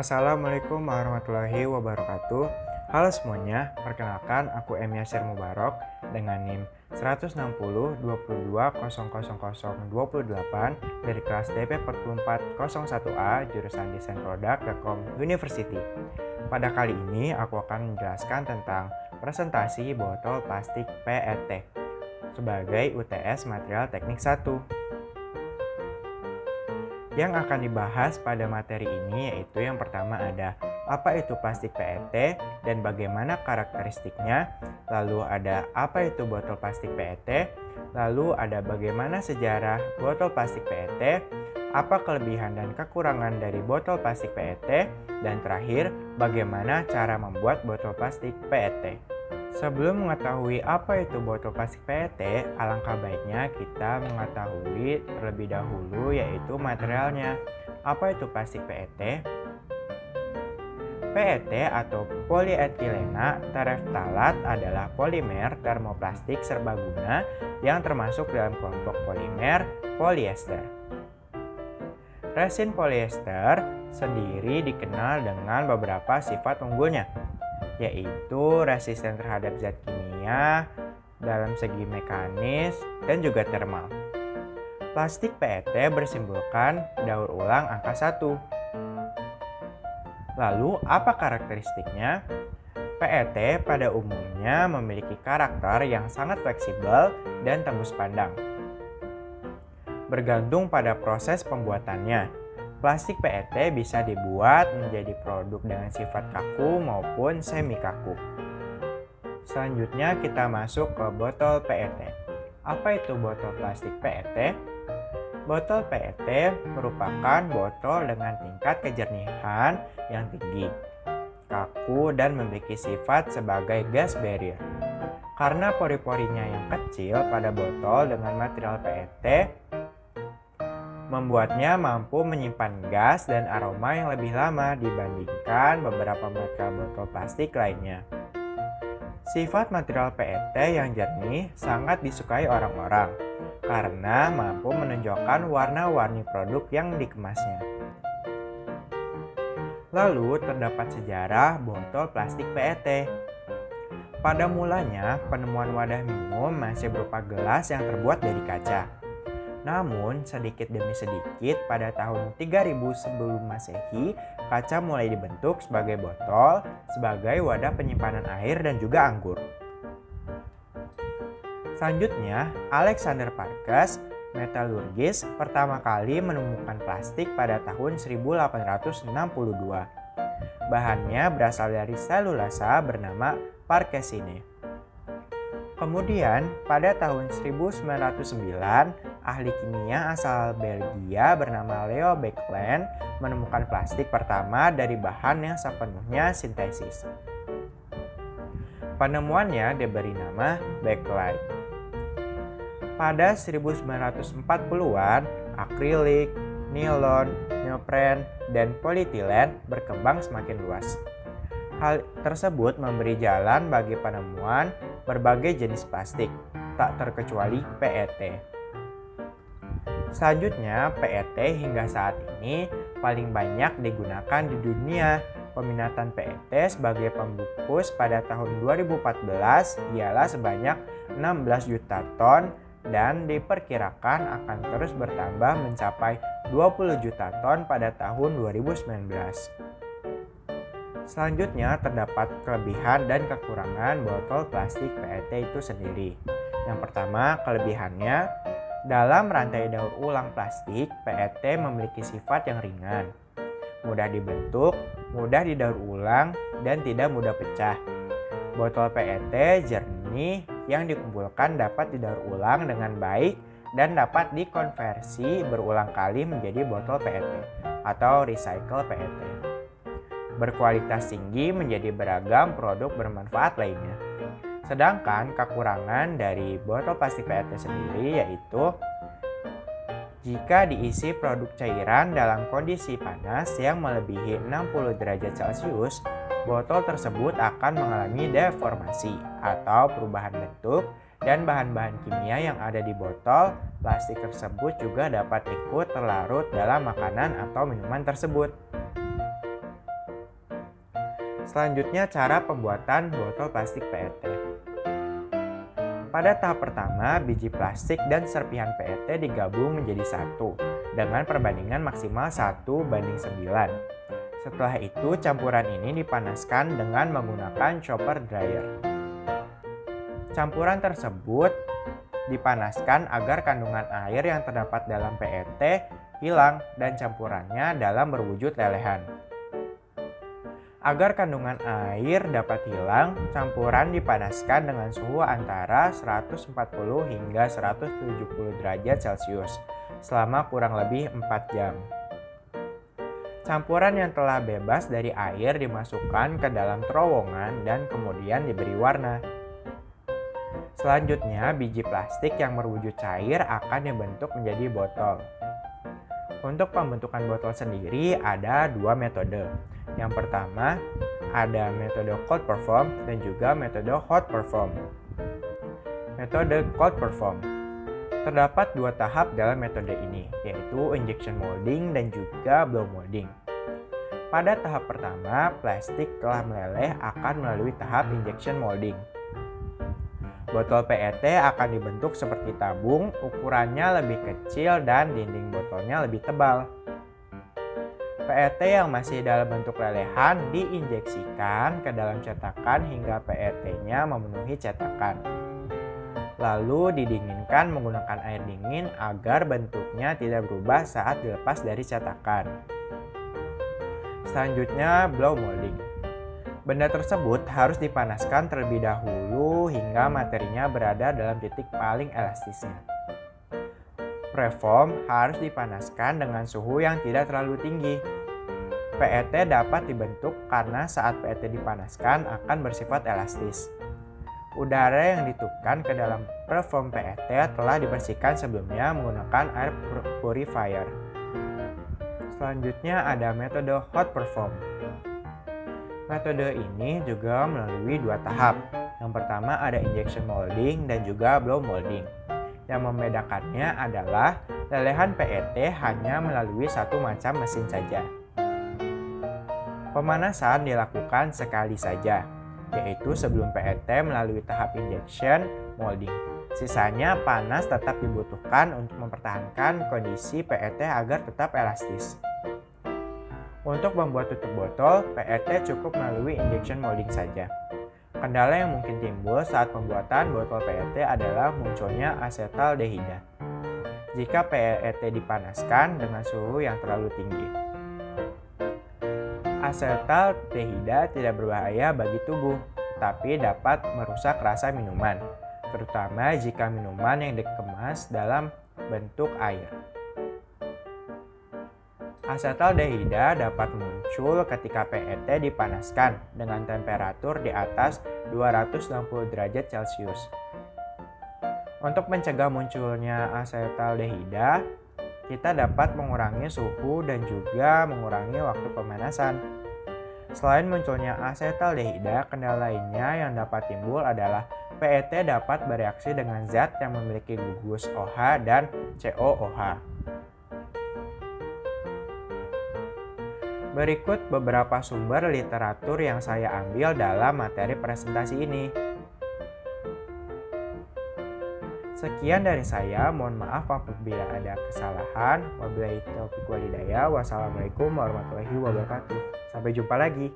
Assalamualaikum warahmatullahi wabarakatuh. Halo semuanya, perkenalkan aku M. Yasir Mubarok dengan NIM 16022000028 dari kelas DP 4401A jurusan Desain Produk Telkom University. Pada kali ini aku akan menjelaskan tentang presentasi botol plastik PET sebagai UTS Material Teknik 1. Yang akan dibahas pada materi ini yaitu yang pertama ada apa itu plastik PET dan bagaimana karakteristiknya, lalu ada apa itu botol plastik PET, lalu ada bagaimana sejarah botol plastik PET, apa kelebihan dan kekurangan dari botol plastik PET, dan terakhir bagaimana cara membuat botol plastik PET. Sebelum mengetahui apa itu botol plastik PET, alangkah baiknya kita mengetahui terlebih dahulu yaitu materialnya. Apa itu plastik PET? PET atau polietilena tereftalat adalah polimer termoplastik serbaguna yang termasuk dalam kelompok polimer polyester. Resin polyester sendiri dikenal dengan beberapa sifat unggulnya, yaitu resisten terhadap zat kimia dalam segi mekanis dan juga termal. Plastik PET bersimbolkan daur ulang angka 1. Lalu, apa karakteristiknya? PET pada umumnya memiliki karakter yang sangat fleksibel dan tembus pandang. Bergantung pada proses pembuatannya, plastik PET bisa dibuat menjadi produk dengan sifat kaku maupun semi kaku. Selanjutnya kita masuk ke botol PET. Apa itu botol plastik PET? Botol PET merupakan botol dengan tingkat kejernihan yang tinggi, kaku dan memiliki sifat sebagai gas barrier. Karena pori-porinya yang kecil pada botol dengan material PET, membuatnya mampu menyimpan gas dan aroma yang lebih lama dibandingkan beberapa material botol plastik lainnya. Sifat material PET yang jernih sangat disukai orang-orang karena mampu menonjolkan warna-warni produk yang dikemasnya. Lalu terdapat sejarah botol plastik PET. Pada mulanya, penemuan wadah minum masih berupa gelas yang terbuat dari kaca. Namun, sedikit demi sedikit pada tahun 3000 sebelum Masehi, kaca mulai dibentuk sebagai botol, sebagai wadah penyimpanan air dan juga anggur. Selanjutnya, Alexander Parkes, metalurgis, pertama kali menemukan plastik pada tahun 1862. Bahannya berasal dari selulasa bernama Parkesine. Kemudian, pada tahun 1909, ahli kimia asal Belgia bernama Leo Baekeland menemukan plastik pertama dari bahan yang sepenuhnya sintesis. Penemuannya diberi nama bakelite. Pada 1940-an, akrilik, nilon, neopren, dan polietilen berkembang semakin luas. Hal tersebut memberi jalan bagi penemuan berbagai jenis plastik, tak terkecuali PET. Selanjutnya, PET hingga saat ini paling banyak digunakan di dunia. Peminatan PET sebagai pembungkus pada tahun 2014 ialah sebanyak 16 juta ton dan diperkirakan akan terus bertambah mencapai 20 juta ton pada tahun 2019. Selanjutnya terdapat kelebihan dan kekurangan botol plastik PET itu sendiri. Yang pertama, kelebihannya dalam rantai daur ulang plastik, PET memiliki sifat yang ringan, mudah dibentuk, mudah didaur ulang, dan tidak mudah pecah. Botol PET jernih yang dikumpulkan dapat didaur ulang dengan baik dan dapat dikonversi berulang kali menjadi botol PET atau recycle PET. Berkualitas tinggi menjadi beragam produk bermanfaat lainnya. Sedangkan kekurangan dari botol plastik PET sendiri yaitu jika diisi produk cairan dalam kondisi panas yang melebihi 60 derajat Celcius, botol tersebut akan mengalami deformasi atau perubahan bentuk dan bahan-bahan kimia yang ada di botol plastik tersebut juga dapat ikut terlarut dalam makanan atau minuman tersebut. Selanjutnya, cara pembuatan botol plastik PET. Pada tahap pertama, biji plastik dan serpihan PET digabung menjadi satu dengan perbandingan maksimal 1:9. Setelah itu, campuran ini dipanaskan dengan menggunakan chopper dryer. Campuran tersebut dipanaskan agar kandungan air yang terdapat dalam PET hilang dan campurannya dalam berwujud lelehan. Agar kandungan air dapat hilang, campuran dipanaskan dengan suhu antara 140 hingga 170 derajat Celcius selama kurang lebih 4 jam. Campuran yang telah bebas dari air dimasukkan ke dalam terowongan dan kemudian diberi warna. Selanjutnya, biji plastik yang berwujud cair akan dibentuk menjadi botol. Untuk pembentukan botol sendiri ada dua metode. Yang pertama, ada metode cold perform dan juga metode hot perform. Metode cold perform. Terdapat dua tahap dalam metode ini, yaitu injection molding dan juga blow molding. Pada tahap pertama, plastik telah meleleh akan melalui tahap injection molding. Botol PET akan dibentuk seperti tabung, ukurannya lebih kecil dan dinding botolnya lebih tebal. PET yang masih dalam bentuk lelehan diinjeksikan ke dalam cetakan hingga PET-nya memenuhi cetakan. Lalu didinginkan menggunakan air dingin agar bentuknya tidak berubah saat dilepas dari cetakan. Selanjutnya, blow molding. Benda tersebut harus dipanaskan terlebih dahulu hingga materinya berada dalam titik paling elastisnya. Preform harus dipanaskan dengan suhu yang tidak terlalu tinggi. PET dapat dibentuk karena saat PET dipanaskan akan bersifat elastis. Udara yang ditiupkan ke dalam preform PET telah dibersihkan sebelumnya menggunakan air purifier. Selanjutnya ada metode hot perform. Metode ini juga melalui dua tahap. Yang pertama ada injection molding dan juga blow molding. Yang membedakannya adalah lelehan PET hanya melalui satu macam mesin saja. Pemanasan dilakukan sekali saja, yaitu sebelum PET melalui tahap injection molding. Sisanya panas tetap dibutuhkan untuk mempertahankan kondisi PET agar tetap elastis. Untuk membuat tutup botol, PET cukup melalui injection molding saja. Kendala yang mungkin timbul saat pembuatan botol PET adalah munculnya asetaldehida jika PET dipanaskan dengan suhu yang terlalu tinggi. Asetaldehida tidak berbahaya bagi tubuh, tetapi dapat merusak rasa minuman, terutama jika minuman yang dikemas dalam bentuk air. Asetaldehida dapat muncul ketika PET dipanaskan dengan temperatur di atas 260 derajat Celcius. Untuk mencegah munculnya asetaldehida, kita dapat mengurangi suhu dan juga mengurangi waktu pemanasan. Selain munculnya asetaldehida, kendala lainnya yang dapat timbul adalah PET dapat bereaksi dengan zat yang memiliki gugus OH dan COOH. Berikut beberapa sumber literatur yang saya ambil dalam materi presentasi ini. Sekian dari saya, mohon maaf apabila ada kesalahan. Wabillahi taufiq walhidayah. Wassalamualaikum warahmatullahi wabarakatuh. Sampai jumpa lagi.